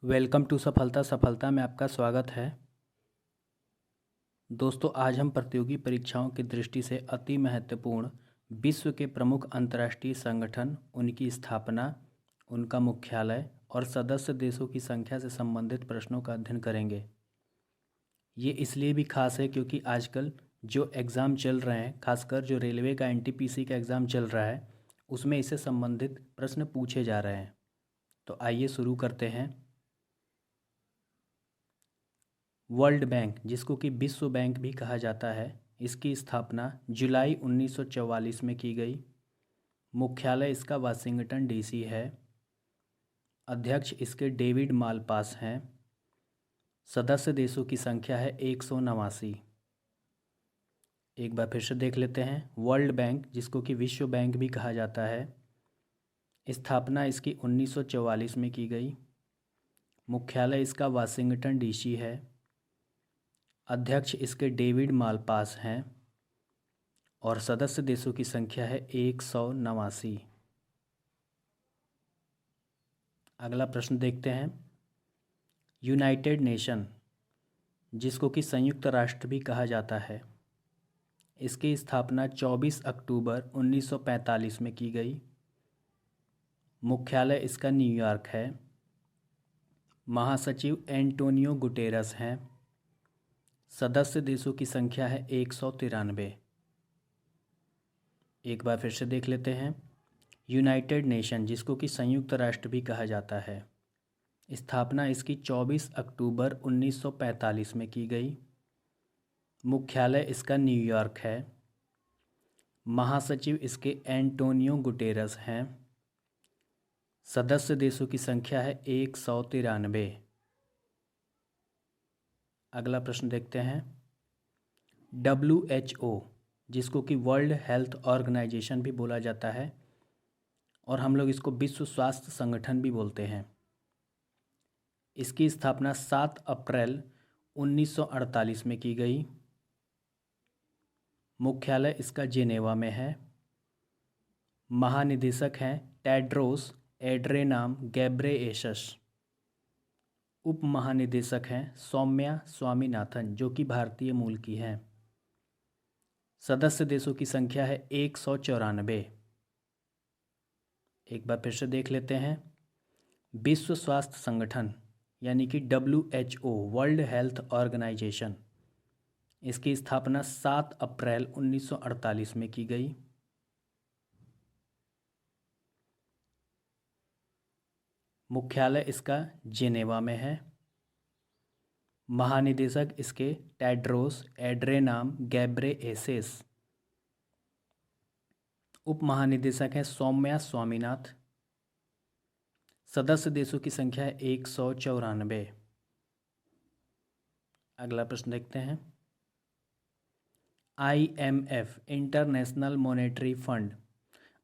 Welcome to सफलता सफलता में आपका स्वागत है। दोस्तों, आज हम प्रतियोगी परीक्षाओं की दृष्टि से अति महत्वपूर्ण विश्व के प्रमुख अंतर्राष्ट्रीय संगठन, उनकी स्थापना, उनका मुख्यालय और सदस्य देशों की संख्या से संबंधित प्रश्नों का अध्ययन करेंगे। ये इसलिए भी खास है क्योंकि आजकल जो एग्ज़ाम चल रहे हैं, खासकर जो रेलवे का एनटीपीसी का एग्ज़ाम चल रहा है, उसमें इससे संबंधित प्रश्न पूछे जा रहे हैं। तो आइए शुरू करते हैं। वर्ल्ड बैंक, जिसको कि विश्व बैंक भी कहा जाता है, इसकी स्थापना जुलाई 1944 में की गई। मुख्यालय इसका वाशिंगटन डीसी है। अध्यक्ष इसके डेविड मालपास हैं। सदस्य देशों की संख्या है 189। एक बार फिर से देख लेते हैं। वर्ल्ड बैंक, जिसको कि विश्व बैंक भी कहा जाता है, स्थापना इसकी 1944 में की गई। मुख्यालय इसका वाशिंगटन डीसी है। अध्यक्ष इसके डेविड मालपास हैं और सदस्य देशों की संख्या है 189। अगला प्रश्न देखते हैं। यूनाइटेड नेशन, जिसको कि संयुक्त राष्ट्र भी कहा जाता है, इसकी स्थापना 24 अक्टूबर 1945 में की गई। मुख्यालय इसका न्यूयॉर्क है। महासचिव एंटोनियो गुटेरस हैं। सदस्य देशों की संख्या है 193। एक बार फिर से देख लेते हैं। यूनाइटेड नेशन, जिसको कि संयुक्त राष्ट्र भी कहा जाता है, स्थापना इसकी 24 अक्टूबर 1945 में की गई। मुख्यालय इसका न्यूयॉर्क है। महासचिव इसके एंटोनियो गुटेरस हैं। सदस्य देशों की संख्या है 193। अगला प्रश्न देखते हैं। WHO, जिसको कि वर्ल्ड हेल्थ ऑर्गेनाइजेशन भी बोला जाता है और हम लोग इसको विश्व स्वास्थ्य संगठन भी बोलते हैं, इसकी स्थापना 7 अप्रैल 1948 में की गई। मुख्यालय इसका जेनेवा में है। महानिदेशक हैं टेड्रोस एड्रेनाम गैब्रेयेसस। उप महानिदेशक हैं सौम्या स्वामीनाथन, जो कि भारतीय मूल की हैं। सदस्य देशों की संख्या है 194। एक बार फिर से देख लेते हैं। विश्व स्वास्थ्य संगठन यानी कि WHO, वर्ल्ड हेल्थ ऑर्गेनाइजेशन, इसकी स्थापना 7 अप्रैल 1948 में की गई। मुख्यालय इसका जेनेवा में है। महानिदेशक इसके टेड्रोस एड्रेनाम गैब्रेयेसस। उप महानिदेशक हैं सौम्या स्वामीनाथन। सदस्य देशों की संख्या है 194। अगला प्रश्न देखते हैं। IMF, इंटरनेशनल मॉनेटरी फंड,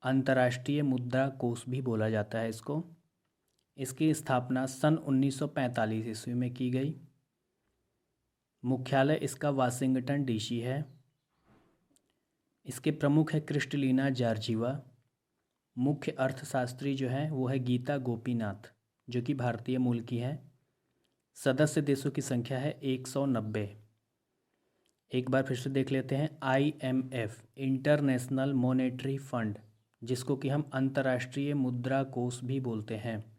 अंतर्राष्ट्रीय मुद्रा कोष भी बोला जाता है इसको, इसकी स्थापना सन 1945 ईस्वी में की गई। मुख्यालय इसका वाशिंगटन डीसी है। इसके प्रमुख है क्रिस्टलिना जॉर्जिवा। मुख्य अर्थशास्त्री जो है वो है गीता गोपीनाथ, जो कि भारतीय मूल की है। सदस्य देशों की संख्या है 190। एक बार फिर से देख लेते हैं। IMF, इंटरनेशनल मॉनेटरी फंड, जिसको कि हम अंतर्राष्ट्रीय मुद्रा कोष भी बोलते हैं,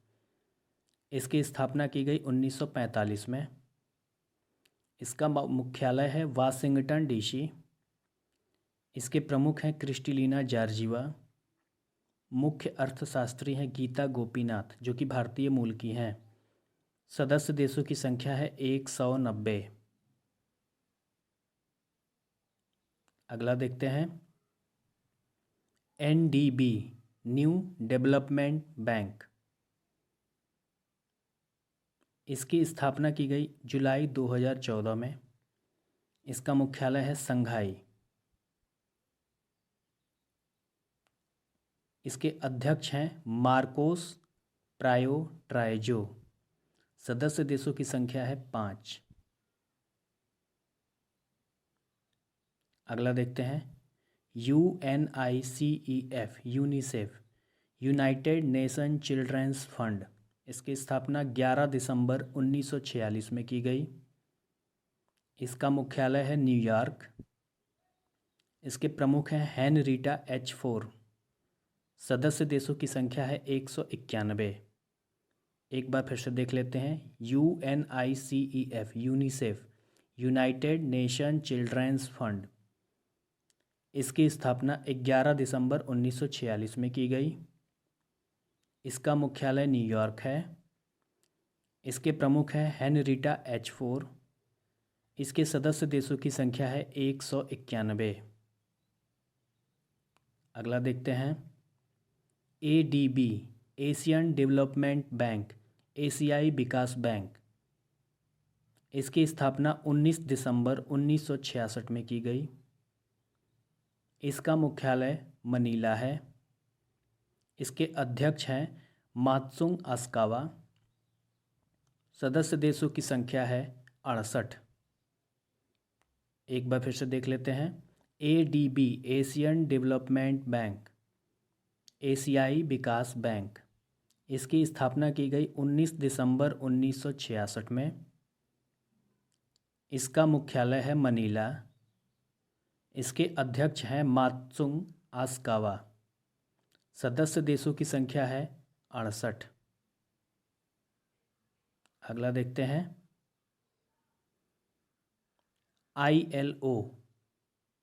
इसकी स्थापना की गई 1945 में। इसका मुख्यालय है वाशिंगटन डीसी। इसके प्रमुख हैं क्रिस्टलिना जॉर्जिवा। मुख्य अर्थशास्त्री हैं गीता गोपीनाथ, जो कि भारतीय मूल की हैं। सदस्य देशों की संख्या है 190। अगला देखते हैं। NDB, न्यू डेवलपमेंट बैंक, इसकी स्थापना की गई जुलाई 2014 में। इसका मुख्यालय है शंघाई। इसके अध्यक्ष हैं मार्कोस प्रायो ट्राइजो। सदस्य देशों की संख्या है 5। अगला देखते हैं। UNICEF, UNICEF, United Nation children's fund, इसकी स्थापना 11 दिसंबर 1946 में की गई। इसका मुख्यालय है न्यूयॉर्क। इसके प्रमुख हैं हेनरीटा एच फोर। सदस्य देशों की संख्या है 191। एक बार फिर से देख लेते हैं। UNICEF UNICEF, United Nation children's fund. इसकी स्थापना 11 दिसंबर 1946 में की गई। इसका मुख्यालय न्यूयॉर्क है। इसके प्रमुख हैं हेनरीटा एच फोर। इसके सदस्य देशों की संख्या है 191। अगला देखते हैं। ADB, एशियन डेवलपमेंट बैंक, एशियाई विकास बैंक। इसकी स्थापना 19 दिसंबर 1966 में की गई। इसका मुख्यालय मनीला है। इसके अध्यक्ष हैं मात्सुंग आस्कावा। सदस्य देशों की संख्या है 68। एक बार फिर से देख लेते हैं। ADB, एशियन डेवलपमेंट बैंक, एशियाई विकास बैंक। इसकी स्थापना की गई 19 दिसंबर 1966 में। इसका मुख्यालय है मनीला। इसके अध्यक्ष हैं मात्सुंग आस्कावा। सदस्य देशों की संख्या है 68। अगला देखते हैं। ILO,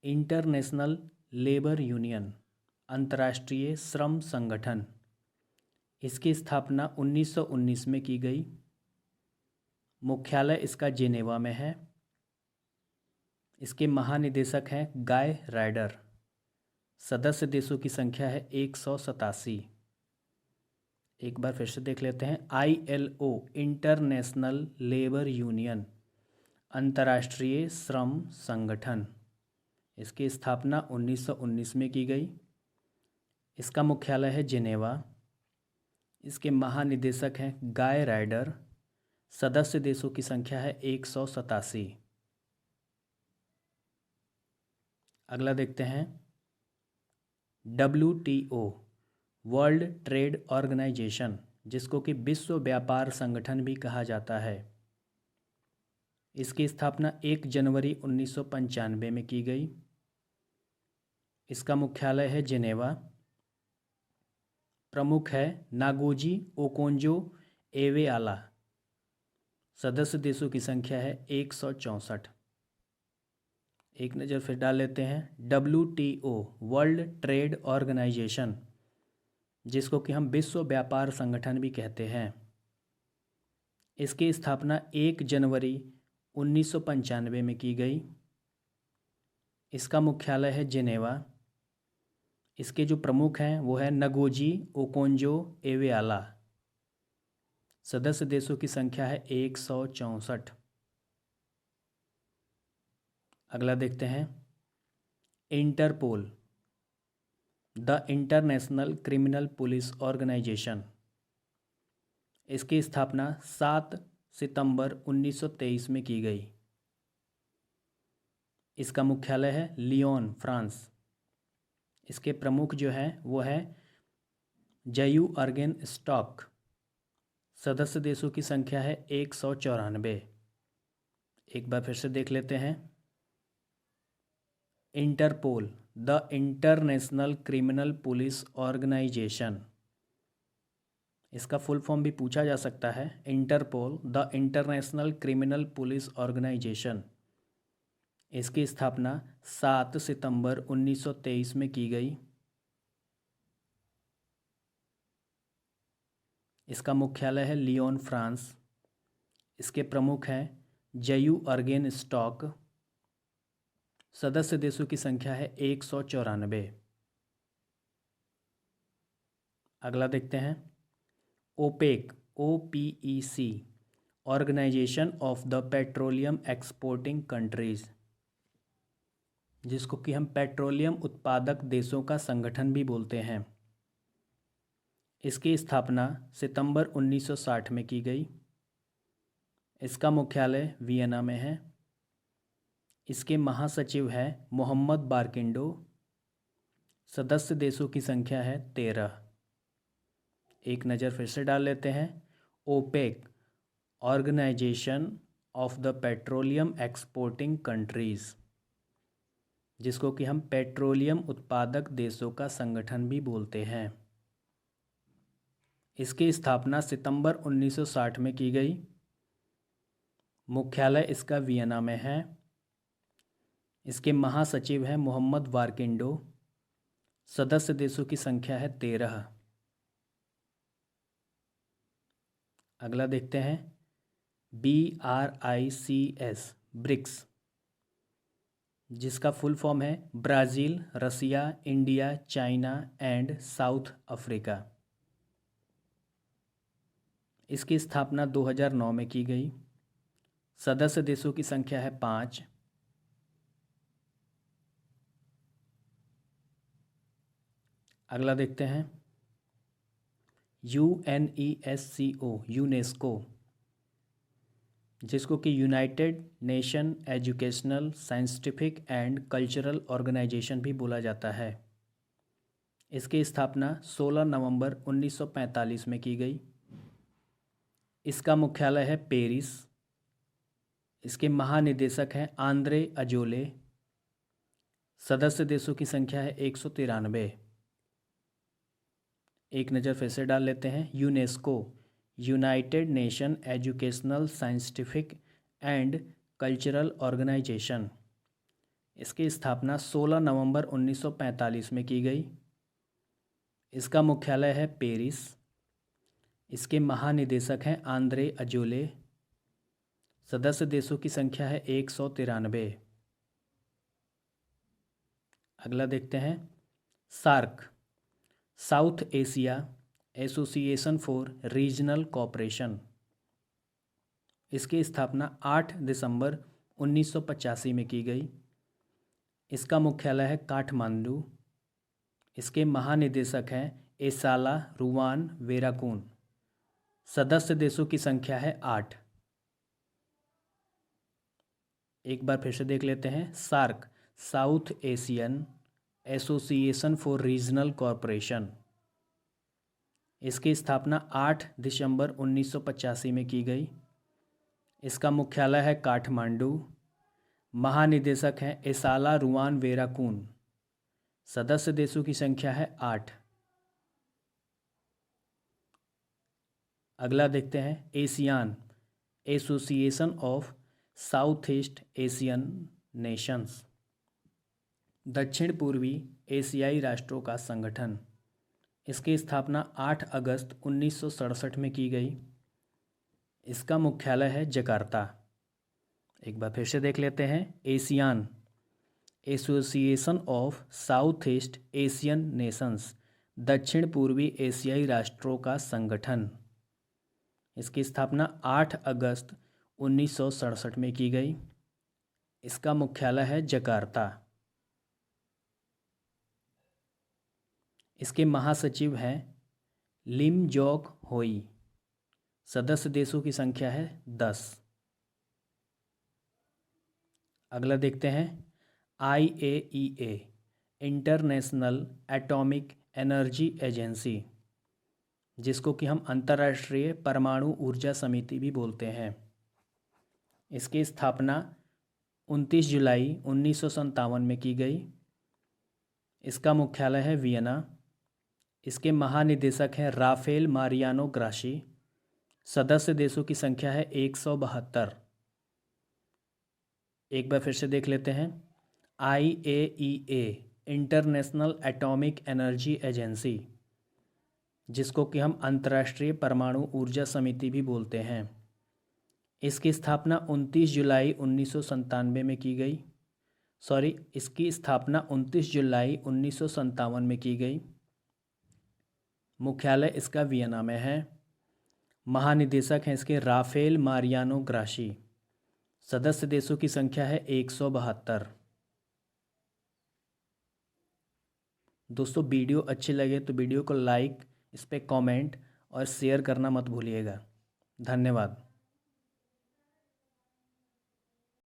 इंटरनेशनल लेबर यूनियन, अंतर्राष्ट्रीय श्रम संगठन। इसकी स्थापना 1919 में की गई। मुख्यालय इसका जेनेवा में है। इसके महानिदेशक हैं गाय राइडर। सदस्य देशों की संख्या है 187। एक बार फिर से देख लेते हैं। ILO, इंटरनेशनल लेबर यूनियन, अंतर्राष्ट्रीय श्रम संगठन। इसकी स्थापना 1919 में की गई। इसका मुख्यालय है जेनेवा। इसके महानिदेशक हैं गाय राइडर। सदस्य देशों की संख्या है 187। अगला देखते हैं। WTO, वर्ल्ड ट्रेड ऑर्गेनाइजेशन, जिसको कि विश्व व्यापार संगठन भी कहा जाता है। इसकी स्थापना 1 जनवरी 1995 में की गई। इसका मुख्यालय है जेनेवा। प्रमुख है नागोजी ओकोंजो एवेआला। सदस्य देशों की संख्या है 164। एक नज़र फिर डाल लेते हैं। WTO, वर्ल्ड ट्रेड ऑर्गेनाइजेशन, जिसको कि हम विश्व व्यापार संगठन भी कहते हैं। इसकी स्थापना 1 जनवरी 1995 में की गई। इसका मुख्यालय है जेनेवा। इसके जो प्रमुख हैं वो है नगोजी ओकोंजो एवेआला। सदस्य देशों की संख्या है 164। अगला देखते हैं। Interpol, the International Criminal Police Organization. इसकी स्थापना 7 सितंबर 1923 में की गई। इसका मुख्यालय है लियोन, फ्रांस। इसके प्रमुख जो हैं वो है जयू अर्गेन स्टॉक। सदस्य देशों की संख्या है 194। एक बार फिर से देख लेते हैं। Interpol, the International Criminal Police Organization. इसका फुल फॉर्म भी पूछा जा सकता है। Interpol, the International Criminal Police Organization. इसकी स्थापना 7 सितंबर 1923 में की गई। इसका मुख्यालय है लियोन, फ्रांस। इसके प्रमुख हैं जयू अर्गेन स्टॉक। सदस्य देशों की संख्या है 194। अगला देखते हैं। OPEC, OPEC, organisation of the Petroleum exporting countries, जिसको कि हम पेट्रोलियम उत्पादक देशों का संगठन भी बोलते हैं। इसकी स्थापना सितंबर 1960 में की गई। इसका मुख्यालय वियना में है। इसके महासचिव हैं मोहम्मद बारकिंडो। सदस्य देशों की संख्या है 13। एक नज़र फिर से डाल लेते हैं। OPEC, Organization of the Petroleum Exporting Countries, जिसको कि हम पेट्रोलियम उत्पादक देशों का संगठन भी बोलते हैं। इसकी स्थापना सितंबर 1960 में की गई। मुख्यालय इसका वियना में है। इसके महासचिव हैं मोहम्मद वारकिंडो। सदस्य देशों की संख्या है 13। अगला देखते हैं BRICS, ब्रिक्स, जिसका फुल फॉर्म है Brazil, Russia, India, China and south Africa. इसकी स्थापना 2009 में की गई। सदस्य देशों की संख्या है 5। अगला देखते हैं UNESCO, यूनेस्को, जिसको कि United Nation Educational, Scientific and Cultural organisation भी बोला जाता है। इसकी स्थापना 16 नवंबर 1945 में की गई। इसका मुख्यालय है पेरिस। इसके महानिदेशक हैं आंद्रे अजोले। सदस्य देशों की संख्या है 193। एक नज़र फिर से डाल लेते हैं। UNESCO, United Nation Educational, Scientific and Cultural Organization. इसकी स्थापना 16 नवंबर 1945 में की गई। इसका मुख्यालय है पेरिस। इसके महानिदेशक हैं आंद्रे अजोले। सदस्य देशों की संख्या है 193। अगला देखते हैं SAARC, South Asia Association for Regional Cooperation. इसकी स्थापना 8 दिसंबर 1985 में की गई। इसका मुख्यालय है काठमांडू। इसके महानिदेशक हैं एसाला रुवान वेराकून। सदस्य देशों की संख्या है 8। एक बार फिर से देख लेते हैं। SAARC, South Asian Association for Regional Cooperation. इसकी स्थापना 8 दिसंबर 1985 में की गई। इसका मुख्यालय है काठमांडू। महानिदेशक हैं एसाला रुवान वेराकून। सदस्य देशों की संख्या है 8। अगला देखते हैं ASEAN, Association of South East Asian Nations, दक्षिण पूर्वी एशियाई राष्ट्रों का संगठन। इसकी स्थापना 8 अगस्त 1967 में की गई। इसका मुख्यालय है जकार्ता। एक बार फिर से देख लेते हैं। ASEAN, Association of South East Asian Nations, दक्षिण पूर्वी एशियाई राष्ट्रों का संगठन। इसकी स्थापना 8 अगस्त 1967 में की गई। इसका मुख्यालय है जकार्ता। इसके महासचिव हैं लिम जोक होई। सदस्य देशों की संख्या है 10। अगला देखते हैं IAEA, international atomic energy agency, जिसको कि हम अंतर्राष्ट्रीय परमाणु ऊर्जा समिति भी बोलते हैं। इसकी स्थापना 29 जुलाई 1957 में की गई। इसका मुख्यालय है वियना। इसके महानिदेशक हैं राफेल मारियानो ग्राशी। सदस्य देशों की संख्या है 172। एक बार फिर से देख लेते हैं। IAEA, international atomic energy agency, जिसको कि हम अंतर्राष्ट्रीय परमाणु ऊर्जा समिति भी बोलते हैं। इसकी स्थापना 29 जुलाई 1997 में की गई। इसकी स्थापना 29 जुलाई 1957 में की गई। मुख्यालय इसका वियना में है। महानिदेशक हैं इसके राफेल मारियानो ग्राशी। सदस्य देशों की संख्या है 172। दोस्तों, वीडियो अच्छी लगे तो वीडियो को लाइक, इस पर कमेंट और शेयर करना मत भूलिएगा। धन्यवाद।